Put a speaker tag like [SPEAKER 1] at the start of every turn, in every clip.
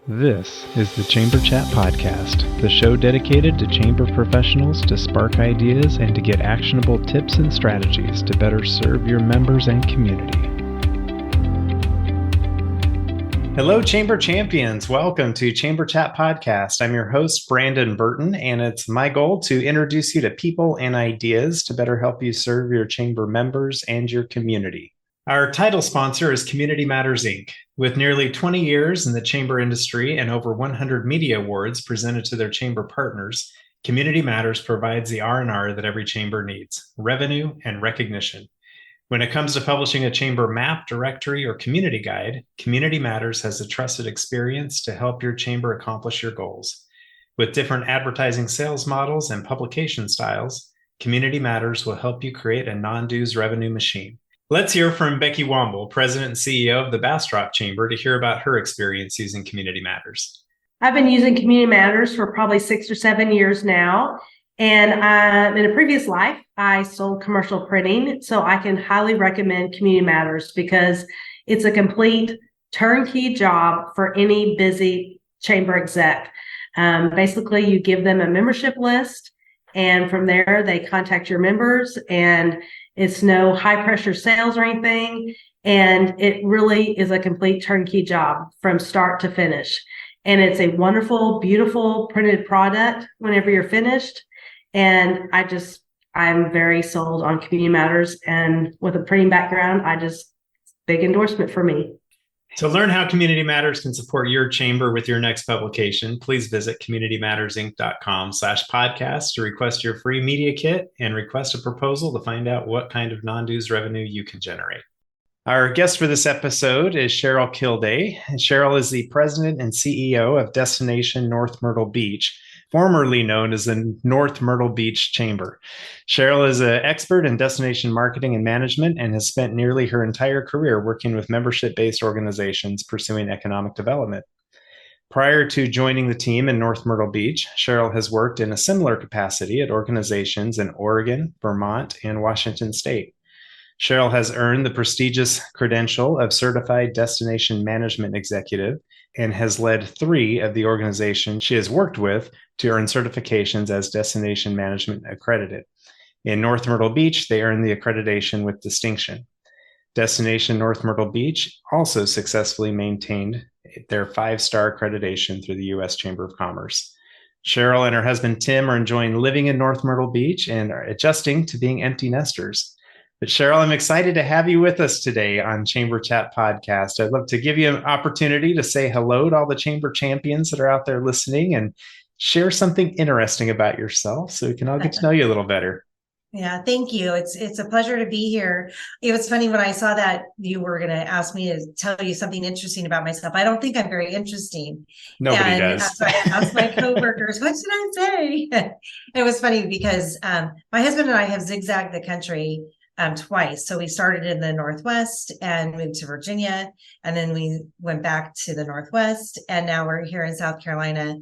[SPEAKER 1] This is the Chamber Chat Podcast, the show dedicated to chamber professionals to spark ideas and to get actionable tips and strategies to better serve your members and community. Hello, Chamber Champions. Welcome to Chamber Chat Podcast. I'm your host, Brandon Burton, and it's my goal to introduce you to people and ideas to better help you serve your chamber members and your community. Our title sponsor is Community Matters, Inc. With nearly 20 years in the chamber industry and over 100 media awards presented to their chamber partners, Community Matters provides the R&R that every chamber needs, revenue and recognition. When it comes to publishing a chamber map, directory, or community guide, Community Matters has a trusted experience to help your chamber accomplish your goals. With different advertising sales models and publication styles, Community Matters will help you create a non-dues revenue machine. Let's hear from Becky Womble, President and CEO of the Bastrop Chamber, to hear about her experience using Community Matters.
[SPEAKER 2] I've been using Community Matters for probably 6 or 7 years now. And in a previous life, I sold commercial printing. So I can highly recommend Community Matters because it's a complete turnkey job for any busy chamber exec. Basically, you give them a membership list, and from there, they contact your members, and it's no high pressure sales or anything. And it really is a complete turnkey job from start to finish. And it's a wonderful, beautiful printed product whenever you're finished. And I'm very sold on Community Matters. And with a printing background, big endorsement for me.
[SPEAKER 1] To learn how Community Matters can support your chamber with your next publication, please visit communitymattersinc.com/podcast to request your free media kit and request a proposal to find out what kind of non-dues revenue you can generate. Our guest for this episode is Cheryl Kilday. Cheryl is the president and CEO of Destination North Myrtle Beach, formerly known as the North Myrtle Beach Chamber. Cheryl is an expert in destination marketing and management and has spent nearly her entire career working with membership-based organizations pursuing economic development. Prior to joining the team in North Myrtle Beach, Cheryl has worked in a similar capacity at organizations in Oregon, Vermont, and Washington State. Cheryl has earned the prestigious credential of Certified Destination Management Executive and has led 3 of the organizations she has worked with to earn certifications as Destination Management Accredited. In North Myrtle Beach, they earned the accreditation with distinction. Destination North Myrtle Beach also successfully maintained their 5-star accreditation through the U.S. Chamber of Commerce. Cheryl and her husband Tim are enjoying living in North Myrtle Beach and are adjusting to being empty nesters. But Cheryl, I'm excited to have you with us today on Chamber Chat Podcast. I'd love to give you an opportunity to say hello to all the Chamber champions that are out there listening and share something interesting about yourself so we can all get to know you a little better.
[SPEAKER 3] Yeah, thank you. It's a pleasure to be here. It was funny when I saw that you were going to ask me to tell you something interesting about myself. I don't think I'm very interesting.
[SPEAKER 1] Nobody does.
[SPEAKER 3] So I asked my coworkers, what should I say? It was funny because my husband and I have zigzagged the country twice. So we started in the Northwest and moved to Virginia, and then we went back to the Northwest, and now we're here in South Carolina.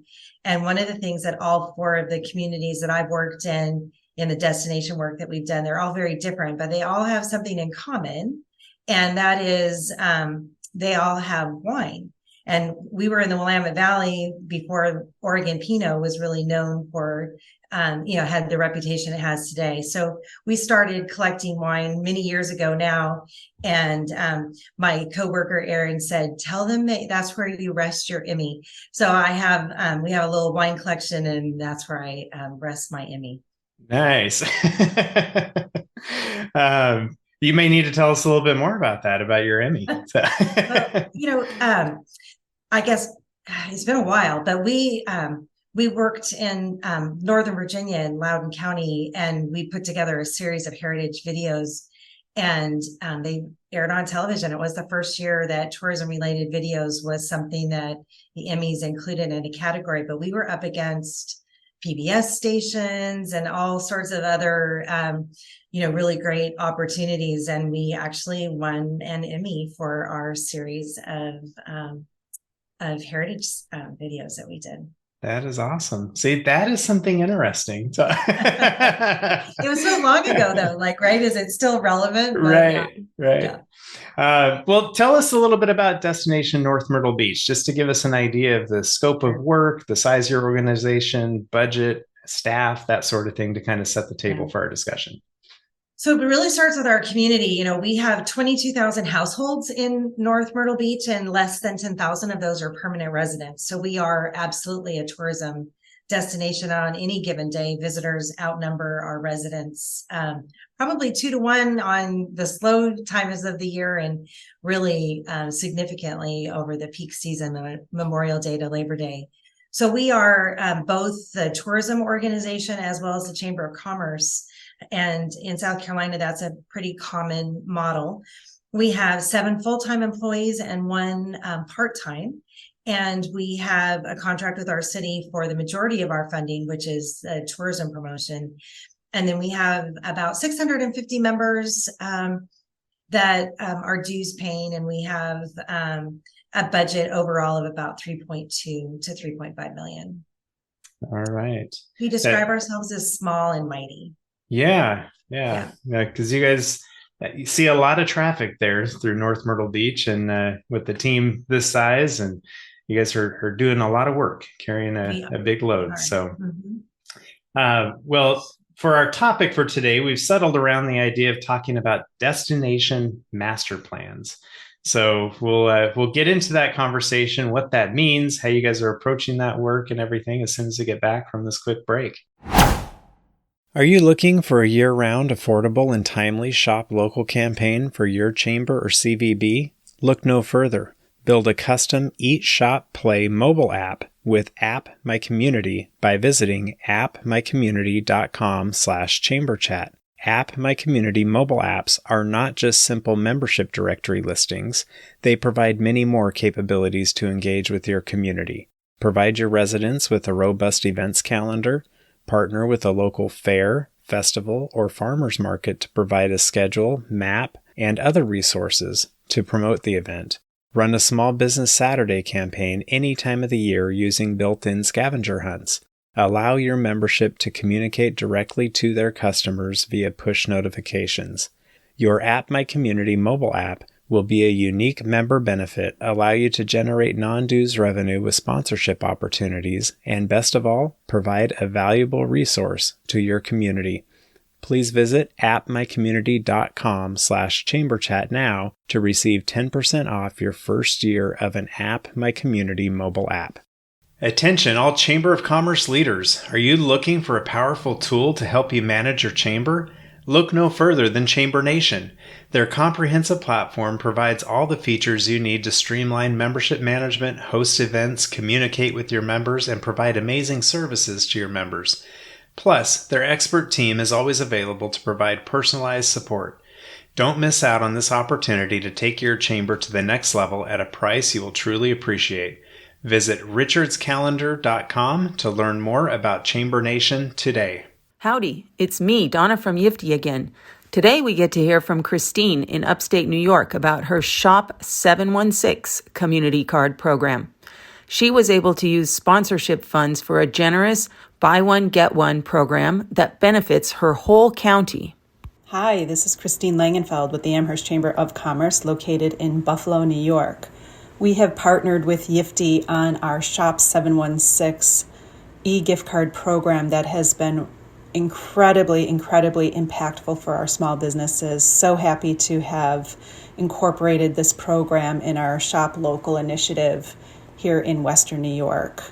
[SPEAKER 3] And one of the things that all 4 of the communities that I've worked in the destination work that we've done, they're all very different, but they all have something in common. And that is they all have wine. And we were in the Willamette Valley before Oregon Pinot was really known for had the reputation it has today. So we started collecting wine many years ago now. And my coworker, Erin, said, tell them that's where you rest your Emmy. So we have a little wine collection, and that's where I rest my Emmy.
[SPEAKER 1] Nice. You may need to tell us a little bit more about that, about your Emmy. So.
[SPEAKER 3] Well, I guess it's been a while, but we worked in Northern Virginia in Loudoun County, and we put together a series of heritage videos, and they aired on television. It was the first year that tourism-related videos was something that the Emmys included in a category, but we were up against PBS stations and all sorts of other, really great opportunities. And we actually won an Emmy for our series of heritage videos that we did.
[SPEAKER 1] That is awesome. See, that is something interesting. So
[SPEAKER 3] It was so long ago though, like, right? Is it still relevant? But
[SPEAKER 1] right, right.
[SPEAKER 3] yeah.
[SPEAKER 1] Well, tell us a little bit about Destination North Myrtle Beach, just to give us an idea of the scope of work, the size of your organization, budget, staff, that sort of thing, to kind of set the table for our discussion.
[SPEAKER 3] So it really starts with our community. You know, we have 22,000 households in North Myrtle Beach, and less than 10,000 of those are permanent residents. So we are absolutely a tourism destination on any given day. Visitors outnumber our residents, probably 2 to 1 on the slow times of the year, and really significantly over the peak season, Memorial Day to Labor Day. So we are both the tourism organization as well as the Chamber of Commerce. And in South Carolina, that's a pretty common model. We have 7 full-time employees and 1 part-time. And we have a contract with our city for the majority of our funding, which is tourism promotion. And then we have about 650 members that are dues paying. And we have a budget overall of about 3.2 to 3.5 million.
[SPEAKER 1] All right.
[SPEAKER 3] We describe ourselves as small and mighty.
[SPEAKER 1] Yeah. Because you guys, you see a lot of traffic there through North Myrtle Beach, and with the team this size, and you guys are doing a lot of work, carrying a big load. So, well, for our topic for today, we've settled around the idea of talking about destination master plans. So we'll get into that conversation, what that means, how you guys are approaching that work, and everything as soon as we get back from this quick break. Are you looking for a year-round, affordable, and timely shop local campaign for your chamber or CVB? Look no further. Build a custom Eat, Shop, Play mobile app with App My Community by visiting appmycommunity.com/chamberchat. App My Community mobile apps are not just simple membership directory listings. They provide many more capabilities to engage with your community. Provide your residents with a robust events calendar. Partner with a local fair, festival, or farmers market to provide a schedule, map, and other resources to promote the event. Run a small business Saturday campaign any time of the year using built-in scavenger hunts. Allow your membership to communicate directly to their customers via push notifications. Your App My Community mobile app will be a unique member benefit, allow you to generate non-dues revenue with sponsorship opportunities, and best of all, provide a valuable resource to your community. Please visit appmycommunity.com/chamberchat now to receive 10% off your first year of an App My Community mobile app. Attention, all Chamber of Commerce leaders. Are you looking for a powerful tool to help you manage your chamber? Look no further than Chamber Nation. Their comprehensive platform provides all the features you need to streamline membership management, host events, communicate with your members, and provide amazing services to your members. Plus, their expert team is always available to provide personalized support. Don't miss out on this opportunity to take your chamber to the next level at a price you will truly appreciate. Visit richardscalendar.com to learn more about Chamber Nation today.
[SPEAKER 4] Howdy, it's me, Donna from Yiftee again. Today we get to hear from Christine in upstate New York about her Shop 716 community card program. She was able to use sponsorship funds for a generous buy one, get one program that benefits her whole county.
[SPEAKER 5] Hi, this is Christine Langenfeld with the Amherst Chamber of Commerce located in Buffalo, New York. We have partnered with Yiftee on our Shop 716 e-gift card program that has been incredibly impactful for our small businesses. So happy to have incorporated this program in our Shop Local initiative here in Western New York.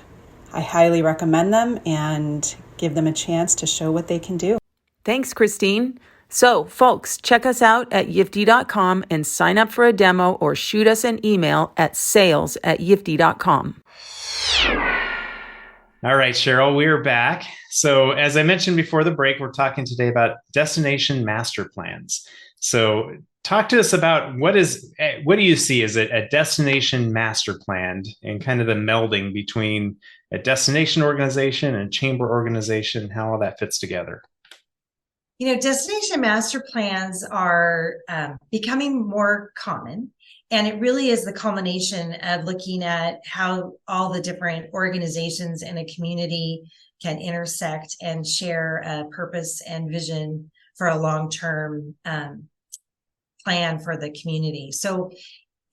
[SPEAKER 5] I highly recommend them and give them a chance to show what they can do.
[SPEAKER 4] Thanks, Christine. So, folks, check us out at yiftee.com and sign up for a demo or shoot us an email at sales@yiftee.com.
[SPEAKER 1] All right, Cheryl, we're back. So as I mentioned before the break, we're talking today about destination master plans. So talk to us about what do you see as a destination master plan, and kind of the melding between a destination organization and chamber organization, how all that fits together.
[SPEAKER 3] You know, destination master plans are becoming more common. And it really is the culmination of looking at how all the different organizations in a community can intersect and share a purpose and vision for a long-term plan for the community. So,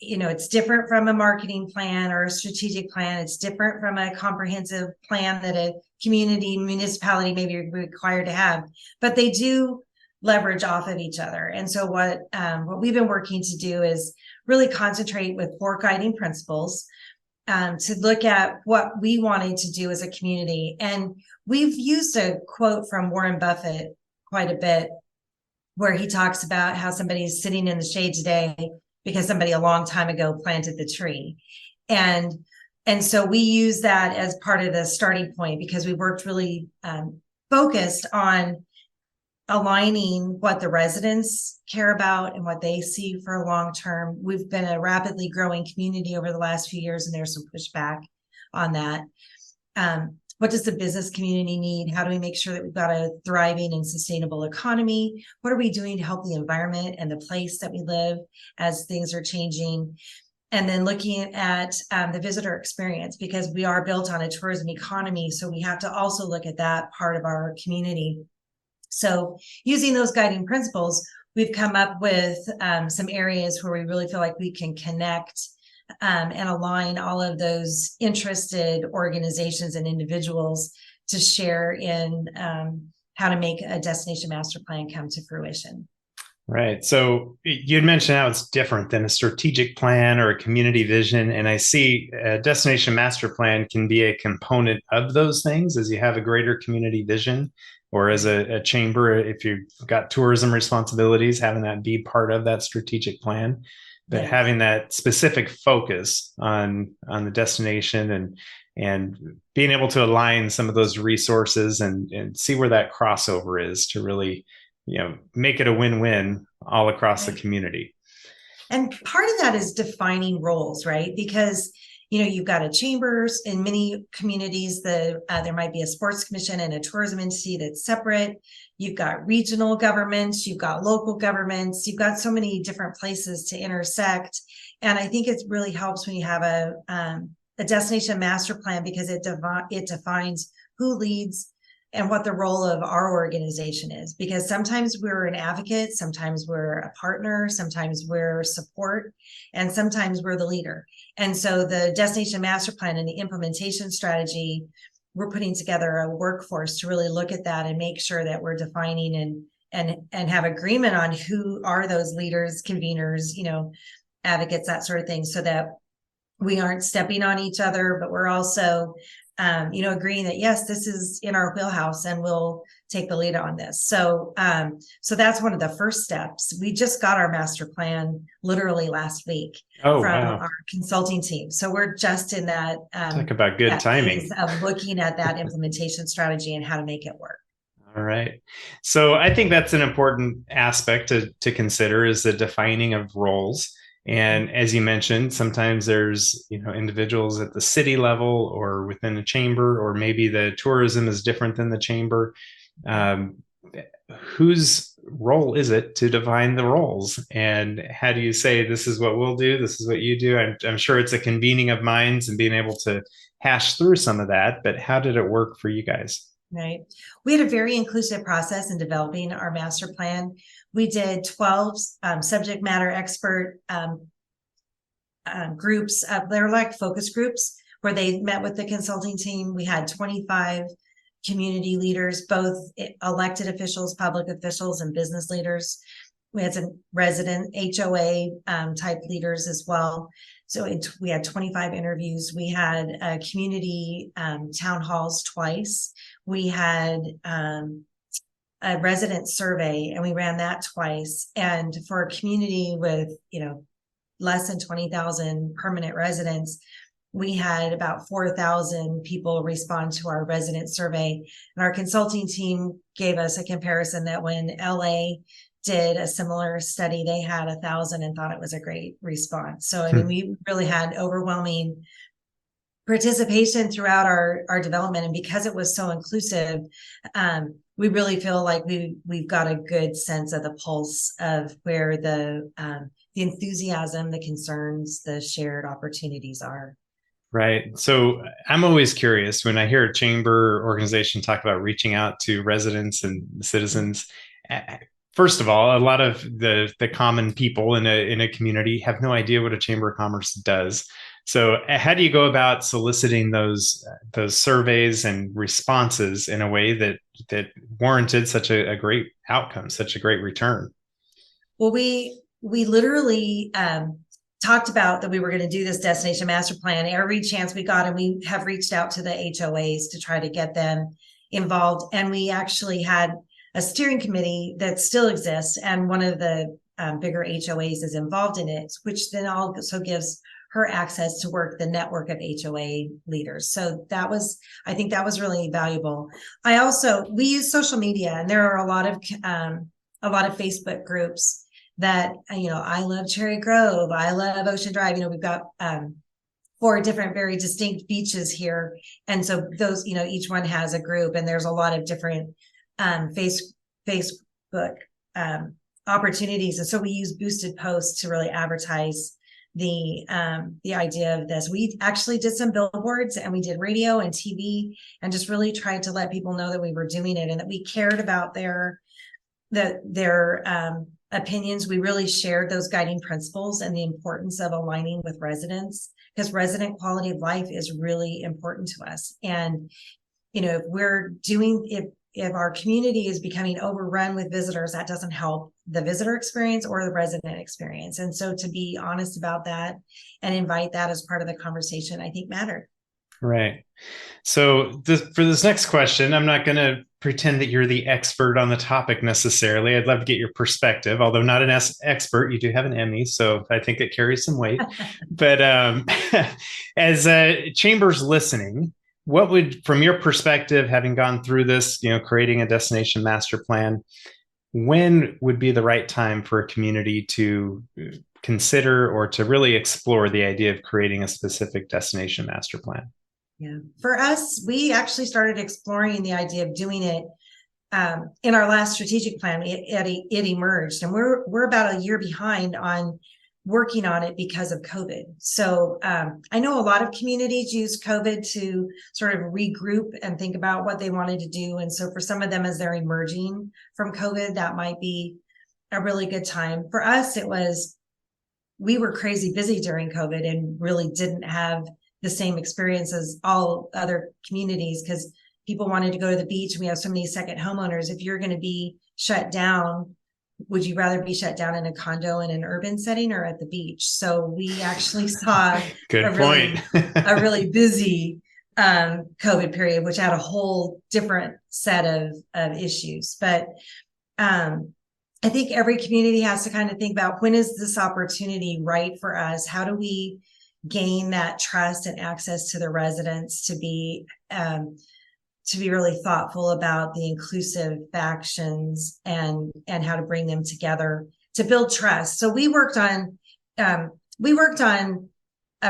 [SPEAKER 3] it's different from a marketing plan or a strategic plan. It's different from a comprehensive plan that a community, municipality may be required to have, but they do leverage off of each other. And so what we've been working to do is really concentrate with 4 guiding principles to look at what we wanted to do as a community. And we've used a quote from Warren Buffett quite a bit, where he talks about how somebody is sitting in the shade today because somebody a long time ago planted the tree. And so we use that as part of the starting point, because we worked really focused on aligning what the residents care about and what they see for long term. We've been a rapidly growing community over the last few years, and there's some pushback on that. What does the business community need? How do we make sure that we've got a thriving and sustainable economy? What are we doing to help the environment and the place that we live as things are changing? And then looking at the visitor experience, because we are built on a tourism economy. So we have to also look at that part of our community. So using those guiding principles, we've come up with some areas where we really feel like we can connect and align all of those interested organizations and individuals to share in how to make a destination master plan come to fruition.
[SPEAKER 1] Right. So you'd mentioned how it's different than a strategic plan or a community vision. And I see a destination master plan can be a component of those things as you have a greater community vision, or as a chamber, if you've got tourism responsibilities, having that be part of that strategic plan. But
[SPEAKER 3] Yes.
[SPEAKER 1] having that specific focus on the destination and being able to align some of those resources and see where that crossover is to really, make it a win-win all across the community.
[SPEAKER 3] And part of that is defining roles, right? Because you've got a chambers in many communities. There might be a sports commission and a tourism entity that's separate. You've got regional governments, you've got local governments, you've got so many different places to intersect. And I think it really helps when you have a destination master plan, because it defines who leads and what the role of our organization is. Because sometimes we're an advocate, sometimes we're a partner, sometimes we're support, and sometimes we're the leader. And so the destination master plan and the implementation strategy, we're putting together a workforce to really look at that and make sure that we're defining and have agreement on who are those leaders, conveners, advocates, that sort of thing, so that we aren't stepping on each other, but we're also agreeing that, yes, this is in our wheelhouse and we'll take the lead on this. So that's one of the first steps. We just got our master plan literally last week from our consulting team. So we're just in that
[SPEAKER 1] talk about good timing
[SPEAKER 3] of looking at that implementation strategy and how to make it work.
[SPEAKER 1] All right. So I think that's an important aspect to consider, is the defining of roles. And as you mentioned, sometimes there's, individuals at the city level or within a chamber, or maybe the tourism is different than the chamber. Whose role is it to define the roles? And how do you say, this is what we'll do, this is what you do? I'm sure it's a convening of minds and being able to hash through some of that, but how did it work for you guys?
[SPEAKER 3] Right. We had a very inclusive process in developing our master plan. We did 12 subject matter expert groups. They're like focus groups where they met with the consulting team. We had 25 community leaders, both elected officials, public officials, and business leaders. We had some resident HOA type leaders as well. So we had 25 interviews. We had community town halls twice. We had a resident survey, and we ran that twice. And for a community with, less than 20,000 permanent residents, we had about 4,000 people respond to our resident survey. And our consulting team gave us a comparison that when LA did a similar study, they had 1,000 and thought it was a great response. So, I mean, we really had overwhelming participation throughout our development. And because it was so inclusive, we really feel like we've got a good sense of the pulse of where the enthusiasm, the concerns, the shared opportunities are.
[SPEAKER 1] Right. So I'm always curious when I hear a chamber organization talk about reaching out to residents and citizens. First of all, a lot of the common people in a community have no idea what a chamber of commerce does. So how do you go about soliciting those surveys and responses in a way that warranted such a great outcome, such a great return?
[SPEAKER 3] Well, we literally talked about that we were going to do this destination master plan every chance we got, and we have reached out to the HOAs to try to get them involved. And we actually had a steering committee that still exists, and one of the bigger HOAs is involved in it, which then also gives her access to work the network of HOA leaders. So I think that was really valuable. We use social media, and there are a lot of Facebook groups that, I love Cherry Grove, I love Ocean Drive. We've got 4 different, very distinct beaches here. And so those, each one has a group, and there's a lot of different Facebook opportunities. And so we use boosted posts to really advertise the idea of this. We actually did some billboards, and we did radio and TV, and just really tried to let people know that we were doing it and that we cared about their opinions. We really shared those guiding principles and the importance of aligning with residents, because resident quality of life is really important to us. And, if our community is becoming overrun with visitors, that doesn't help the visitor experience or the resident experience. And so to be honest about that and invite that as part of the conversation, I think mattered.
[SPEAKER 1] Right. So for this next question, I'm not going to pretend that you're the expert on the topic necessarily. I'd love to get your perspective, although not an expert. You do have an Emmy, so I think it carries some weight. But as chambers listening, what would, from your perspective, having gone through this, creating a destination master plan, when would be the right time for a community to consider or to really explore the idea of creating a specific destination master plan?
[SPEAKER 3] Yeah. For us, we actually started exploring the idea of doing it in our last strategic plan. It emerged, and we're about a year behind on working on it because of COVID. So I know a lot of communities use COVID to sort of regroup and think about what they wanted to do. And so for some of them, as they're emerging from COVID, that might be a really good time. For us, we were crazy busy during COVID and really didn't have the same experience as all other communities, because people wanted to go to the beach, and we have so many second homeowners. If you're going to be shut down, would you rather be shut down in a condo in an urban setting or at the beach? So we actually saw a really busy COVID period, which had a whole different set of issues. But I think every community has to kind of think about, when is this opportunity right for us? How do we gain that trust and access to the residents to be really thoughtful about the inclusive factions and how to bring them together to build trust. So we worked on a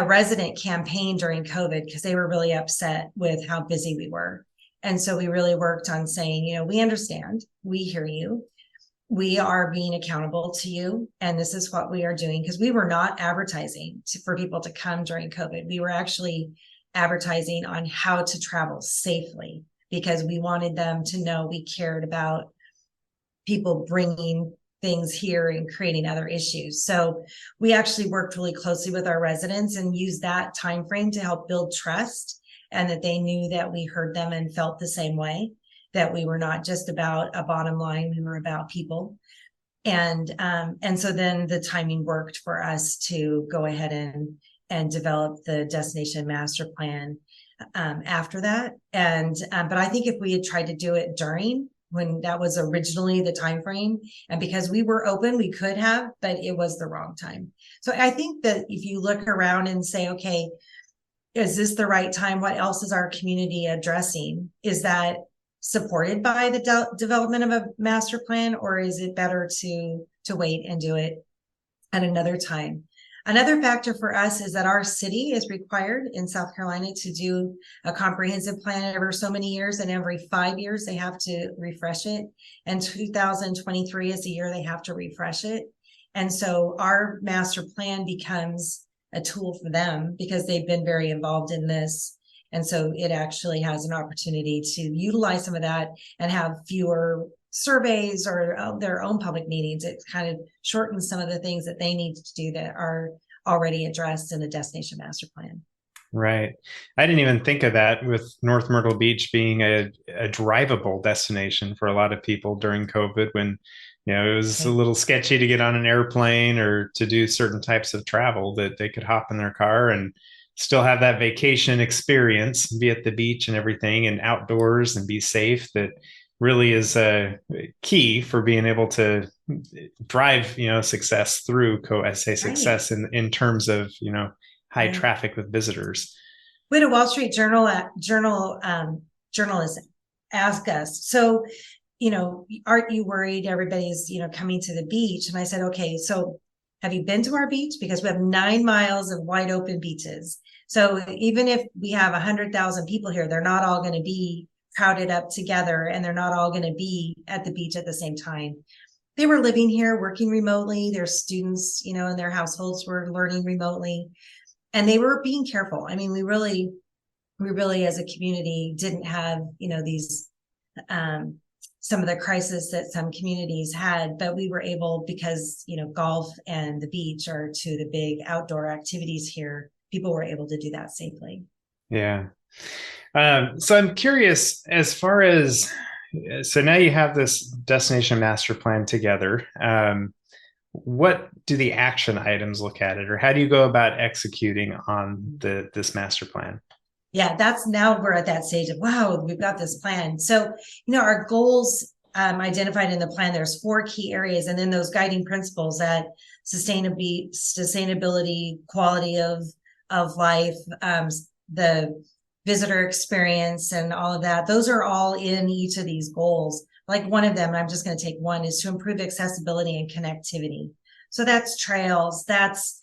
[SPEAKER 3] resident campaign during COVID because they were really upset with how busy we were. And so we really worked on saying, we understand, we hear you, we are being accountable to you, and this is what we are doing. Because we were not advertising for people to come during COVID. We were actually advertising on how to travel safely, because we wanted them to know we cared about people bringing things here and creating other issues. So we actually worked really closely with our residents and used that time frame to help build trust, and that they knew that we heard them and felt the same way, that we were not just about a bottom line, we were about people. And so then the timing worked for us to go ahead and develop the destination master plan after that. But I think if we had tried to do it during, when that was originally the time frame, and because we were open, we could have, but it was the wrong time. So I think that if you look around and say, okay, is this the right time? What else is our community addressing? Is that supported by the development of a master plan, or is it better to wait and do it at another time? Another factor for us is that our city is required in South Carolina to do a comprehensive plan every so many years, and every 5 years they have to refresh it. And 2023 is the year they have to refresh it. And so our master plan becomes a tool for them because they've been very involved in this. And so it actually has an opportunity to utilize some of that and have fewer surveys or their own public meetings. It kind of shortens some of the things that they need to do that are already addressed in a destination master plan.
[SPEAKER 1] Right. I didn't even think of that, with North Myrtle Beach being a drivable destination for a lot of people during COVID, when, it was a little sketchy to get on an airplane or to do certain types of travel, that they could hop in their car and still have that vacation experience, be at the beach and everything and outdoors and be safe. That really is a key for being able to drive, success through I say success in terms of, high traffic with visitors.
[SPEAKER 3] We had a Wall Street Journal journalist ask us, so, aren't you worried everybody's, coming to the beach? And I said, okay, so have you been to our beach? Because we have 9 miles of wide open beaches. So even if we have 100,000 people here, they're not all going to be crowded up together, and they're not all going to be at the beach at the same time. They were living here, working remotely. Their students, in their households were learning remotely. And they were being careful. I mean, we really as a community didn't have, these, some of the crisis that some communities had, but we were able, because, golf and the beach are two of the big outdoor activities here. People were able to do that safely.
[SPEAKER 1] Yeah. So I'm curious, as far as, so now you have this destination master plan together. What do the action items look at it, or how do you go about executing on this master plan?
[SPEAKER 3] Yeah, now we're at that stage of, wow, we've got this plan. So, our goals identified in the plan, there's 4 key areas, and then those guiding principles that sustainability, quality of life, the visitor experience, and all of that. Those are all in each of these goals. Like one of them, I'm just going to take one, is to improve accessibility and connectivity. So that's trails, that's,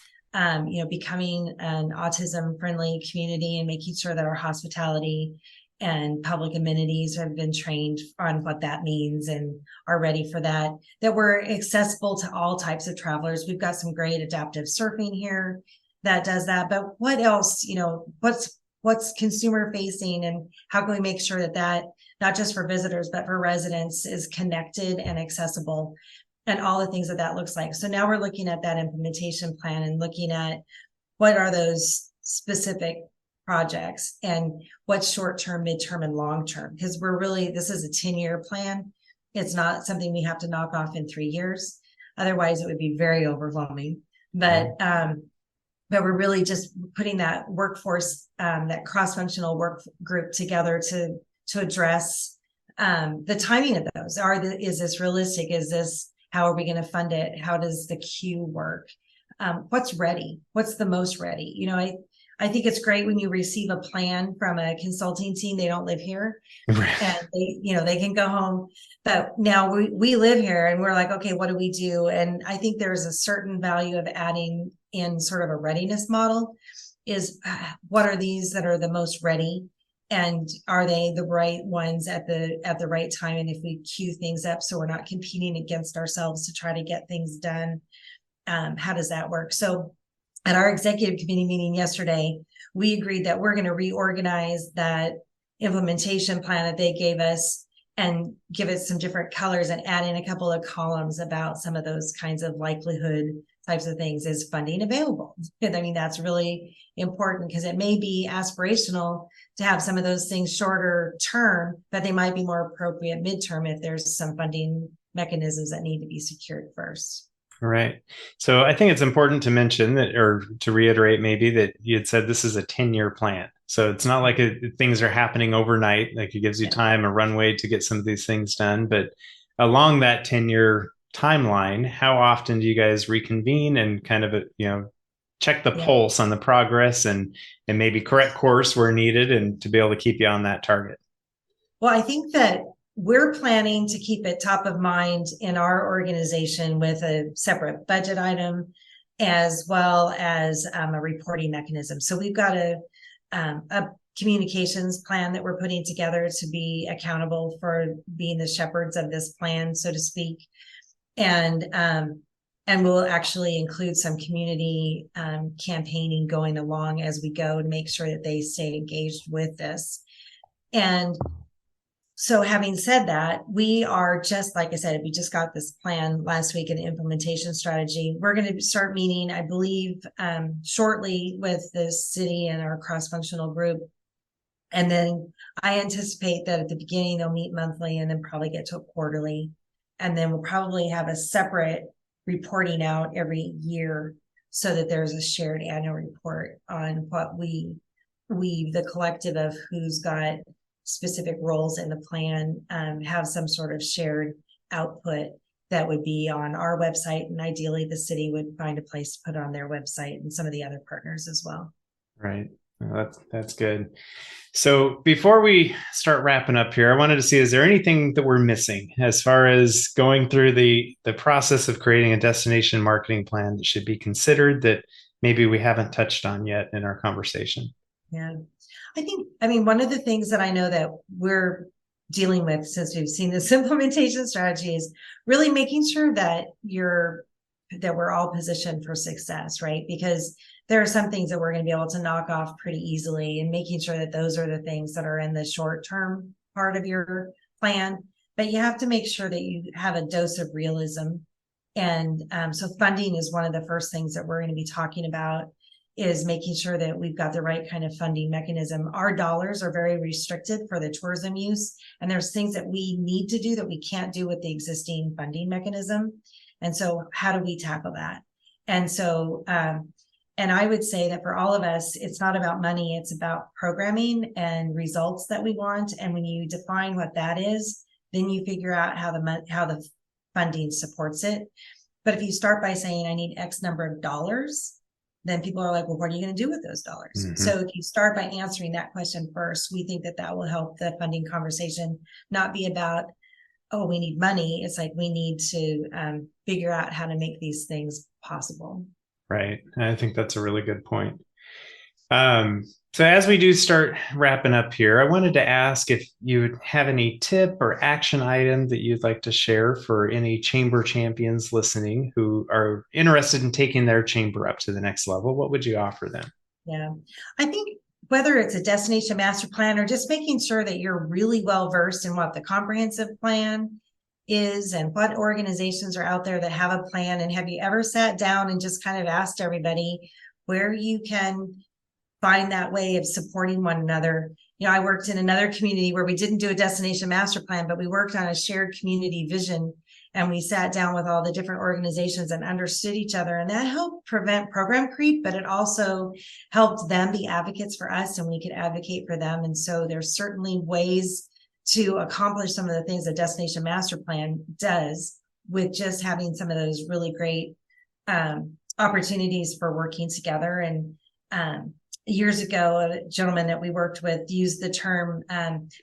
[SPEAKER 3] becoming an autism friendly community and making sure that our hospitality and public amenities have been trained on what that means and are ready for that we're accessible to all types of travelers. We've got some great adaptive surfing here that does that. But what else, what's consumer facing, and how can we make sure that not just for visitors, but for residents is connected and accessible, and all the things that looks like. So now we're looking at that implementation plan and looking at what are those specific projects and what's short-term, mid-term, and long-term, because this is a 10-year plan. It's not something we have to knock off in 3 years. Otherwise it would be very overwhelming. But we're really just putting that workforce, that cross-functional work group together to address the timing of those. Is this realistic? How are we going to fund it? How does the queue work? What's ready? What's the most ready? I think it's great when you receive a plan from a consulting team. They don't live here, and they can go home. But now we live here, and we're like, okay, what do we do? And I think there's a certain value of adding in sort of a readiness model. Is what are these that are the most ready? And are they the right ones at the right time? And if we queue things up so we're not competing against ourselves to try to get things done, how does that work? So at our executive committee meeting yesterday, we agreed that we're going to reorganize that implementation plan that they gave us and give it some different colors and add in a couple of columns about some of those kinds of likelihood types of things. Is funding available? I mean, that's really important, because it may be aspirational to have some of those things shorter term, but they might be more appropriate midterm if there's some funding mechanisms that need to be secured first.
[SPEAKER 1] Right. So I think it's important to mention that, or to reiterate maybe, that you had said this is a 10-year plan. So it's not like things are happening overnight. Like, it gives you time, a runway to get some of these things done. But along that 10-year timeline, how often do you guys reconvene and kind of, check the pulse on the progress and maybe correct course where needed, and to be able to keep you on that target?
[SPEAKER 3] Well, I think that we're planning to keep it top of mind in our organization with a separate budget item, as well as a reporting mechanism. So we've got a communications plan that we're putting together to be accountable for being the shepherds of this plan, so to speak. And And we'll actually include some community campaigning going along as we go to make sure that they stay engaged with this. And so having said that, we are just, like I said, we just got this plan last week, an implementation strategy. We're going to start meeting, I believe, shortly with the city and our cross-functional group. And then I anticipate that at the beginning, they'll meet monthly and then probably get to a quarterly. And then we'll probably have a separate reporting out every year so that there's a shared annual report on what we, the collective of who's got specific roles in the plan, have some sort of shared output that would be on our website. And ideally the city would find a place to put it on their website and some of the other partners as well.
[SPEAKER 1] Right. Well, that's good. So before we start wrapping up here, I wanted to see, is there anything that we're missing as far as going through the process of creating a destination marketing plan that should be considered that maybe we haven't touched on yet in our conversation?
[SPEAKER 3] Yeah. I mean, one of the things that I know that we're dealing with since we've seen this implementation strategy is really making sure that we're all positioned for success, right? Because there are some things that we're going to be able to knock off pretty easily, and making sure that those are the things that are in the short-term part of your plan. But you have to make sure that you have a dose of realism. And so funding is one of the first things that we're going to be talking about, is making sure that we've got the right kind of funding mechanism. Our dollars are very restricted for the tourism use, and there's things that we need to do that we can't do with the existing funding mechanism. And so how do we tackle that? And so, and I would say that for all of us, it's not about money, it's about programming and results that we want. And when you define what that is, then you figure out how the funding supports it. But if you start by saying, I need X number of dollars, then people are like, well, what are you going to do with those dollars? Mm-hmm. So if you start by answering that question first, we think that will help the funding conversation not be about, oh, we need money. It's like, we need to figure out how to make these things possible.
[SPEAKER 1] Right. I think that's a really good point. So as we do start wrapping up here, I wanted to ask if you would have any tip or action item that you'd like to share for any chamber champions listening who are interested in taking their chamber up to the next level. What would you offer them?
[SPEAKER 3] Yeah, I think whether it's a destination master plan or just making sure that you're really well versed in what the comprehensive plan is and what organizations are out there that have a plan. And have you ever sat down and just kind of asked everybody where you can find that way of supporting one another? You know, I worked in another community where we didn't do a destination master plan, but we worked on a shared community vision, and we sat down with all the different organizations and understood each other. And that helped prevent program creep, but it also helped them be advocates for us, and we could advocate for them. And so there's certainly ways to accomplish some of the things a destination master plan does with just having some of those really great opportunities for working together. And years ago, a gentleman that we worked with used the term,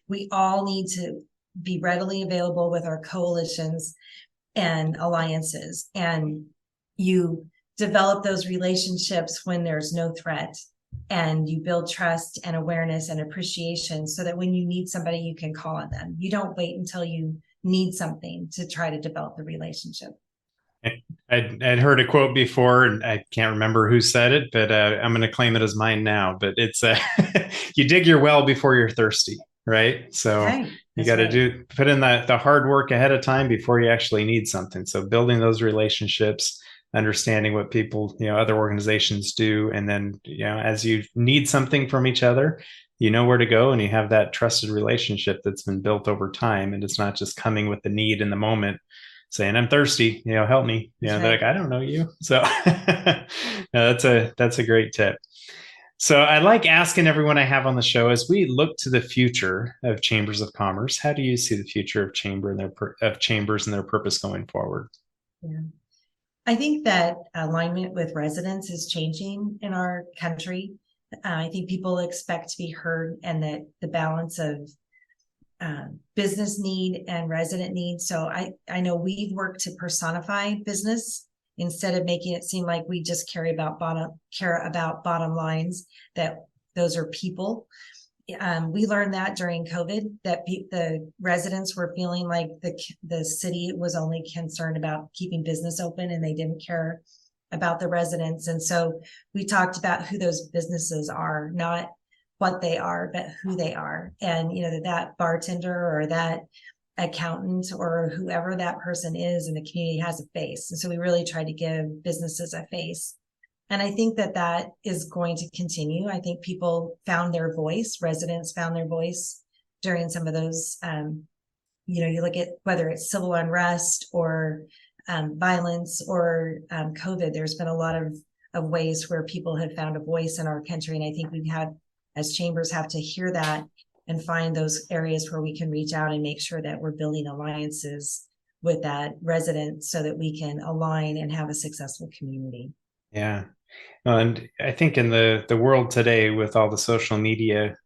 [SPEAKER 3] we all need to be readily available with our coalitions and alliances. And you develop those relationships when there's no threat, and you build trust and awareness and appreciation so that when you need somebody, you can call on them. You don't wait until you need something to try to develop the relationship.
[SPEAKER 1] I'd heard a quote before, and I can't remember who said it, but I'm going to claim it as mine now. But it's you dig your well before you're thirsty, right? So you got to put in the hard work ahead of time before you actually need something. So building those relationships, understanding what people, other organizations do, and then as you need something from each other, you know where to go, and you have that trusted relationship that's been built over time, and it's not just coming with the need in the moment, saying, I'm thirsty, help me. They're like, I don't know you. So that's a great tip. So I like asking everyone I have on the show, as we look to the future of chambers of commerce, how do you see the future of chambers and their purpose going forward?
[SPEAKER 3] Yeah. I think that alignment with residents is changing in our country. I think people expect to be heard, and that the balance of business need and resident need. So I know we've worked to personify business instead of making it seem like we just care about bottom lines, that those are people. we learned that during COVID, that the residents were feeling like the city was only concerned about keeping business open and they didn't care about the residents. And so we talked about who those businesses are, not what they are, but who they are. And, that bartender or that accountant or whoever that person is in the community has a face. And so we really try to give businesses a face. And I think that is going to continue. I think people found their voice, residents found their voice during some of those, you look at whether it's civil unrest or violence or COVID, there's been a lot of ways where people have found a voice in our country. And I think we've had, as chambers, have to hear that and find those areas where we can reach out and make sure that we're building alliances with that resident so that we can align and have a successful community.
[SPEAKER 1] Yeah. And I think in the world today, with all the social media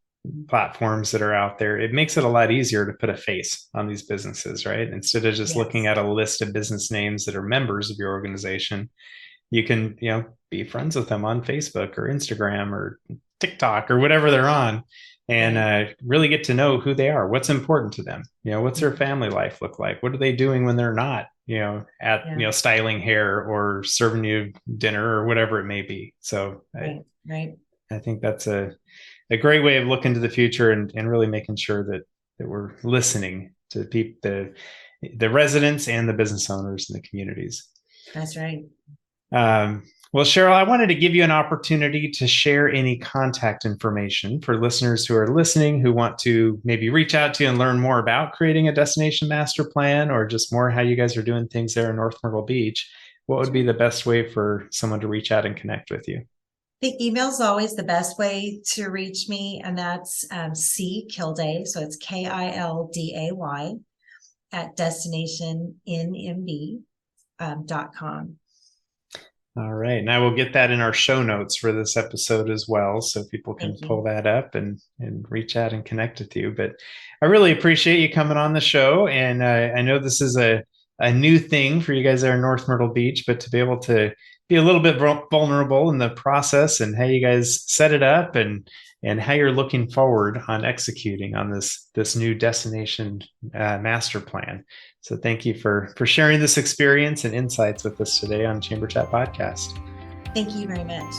[SPEAKER 1] platforms that are out there, it makes it a lot easier to put a face on these businesses, right? Instead of just looking at a list of business names that are members of your organization, you can, be friends with them on Facebook or Instagram or TikTok or whatever they're on, and really get to know who they are, what's important to them, what's their family life look like, what are they doing when they're not styling hair or serving you dinner or whatever it may be. So I think that's a great way of looking to the future and really making sure that we're listening to the residents and the business owners in the communities.
[SPEAKER 3] That's right.
[SPEAKER 1] Well, Cheryl, I wanted to give you an opportunity to share any contact information for listeners who are listening, who want to maybe reach out to you and learn more about creating a destination master plan, or just more how you guys are doing things there in North Myrtle Beach. What would be the best way for someone to reach out and connect with you?
[SPEAKER 3] The email is always the best way to reach me, and that's C Kilday, so it's KILDAY at destinationnmb.com.
[SPEAKER 1] All right. And I will get that in our show notes for this episode as well, so people can pull that up and reach out and connect with you. But I really appreciate you coming on the show. And I know this is a new thing for you guys there in North Myrtle Beach, but to be able to be a little bit vulnerable in the process and how you guys set it up and how you're looking forward on executing on this new destination master plan. So thank you for sharing this experience and insights with us today on Chamber Chat Podcast.
[SPEAKER 3] Thank you very much.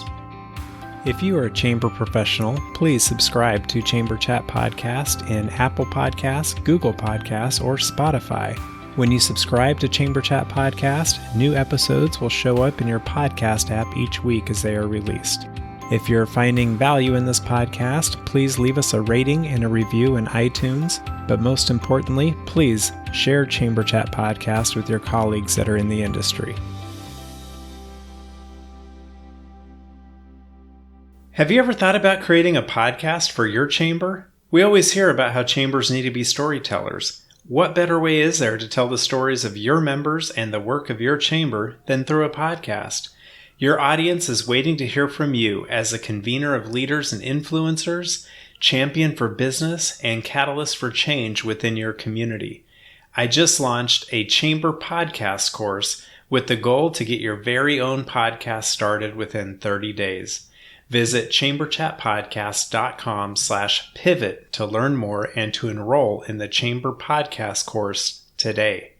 [SPEAKER 1] If you are a chamber professional, please subscribe to Chamber Chat Podcast in Apple Podcasts, Google Podcasts, or Spotify. When you subscribe to Chamber Chat Podcast, new episodes will show up in your podcast app each week as they are released. If you're finding value in this podcast, please leave us a rating and a review in iTunes. But most importantly, please share Chamber Chat Podcast with your colleagues that are in the industry. Have you ever thought about creating a podcast for your chamber? We always hear about how chambers need to be storytellers. What better way is there to tell the stories of your members and the work of your chamber than through a podcast? Your audience is waiting to hear from you as a convener of leaders and influencers, champion for business, and catalyst for change within your community. I just launched a chamber podcast course with the goal to get your very own podcast started within 30 days. Visit chamberchatpodcast.com/pivot to learn more and to enroll in the Chamber Podcast course today.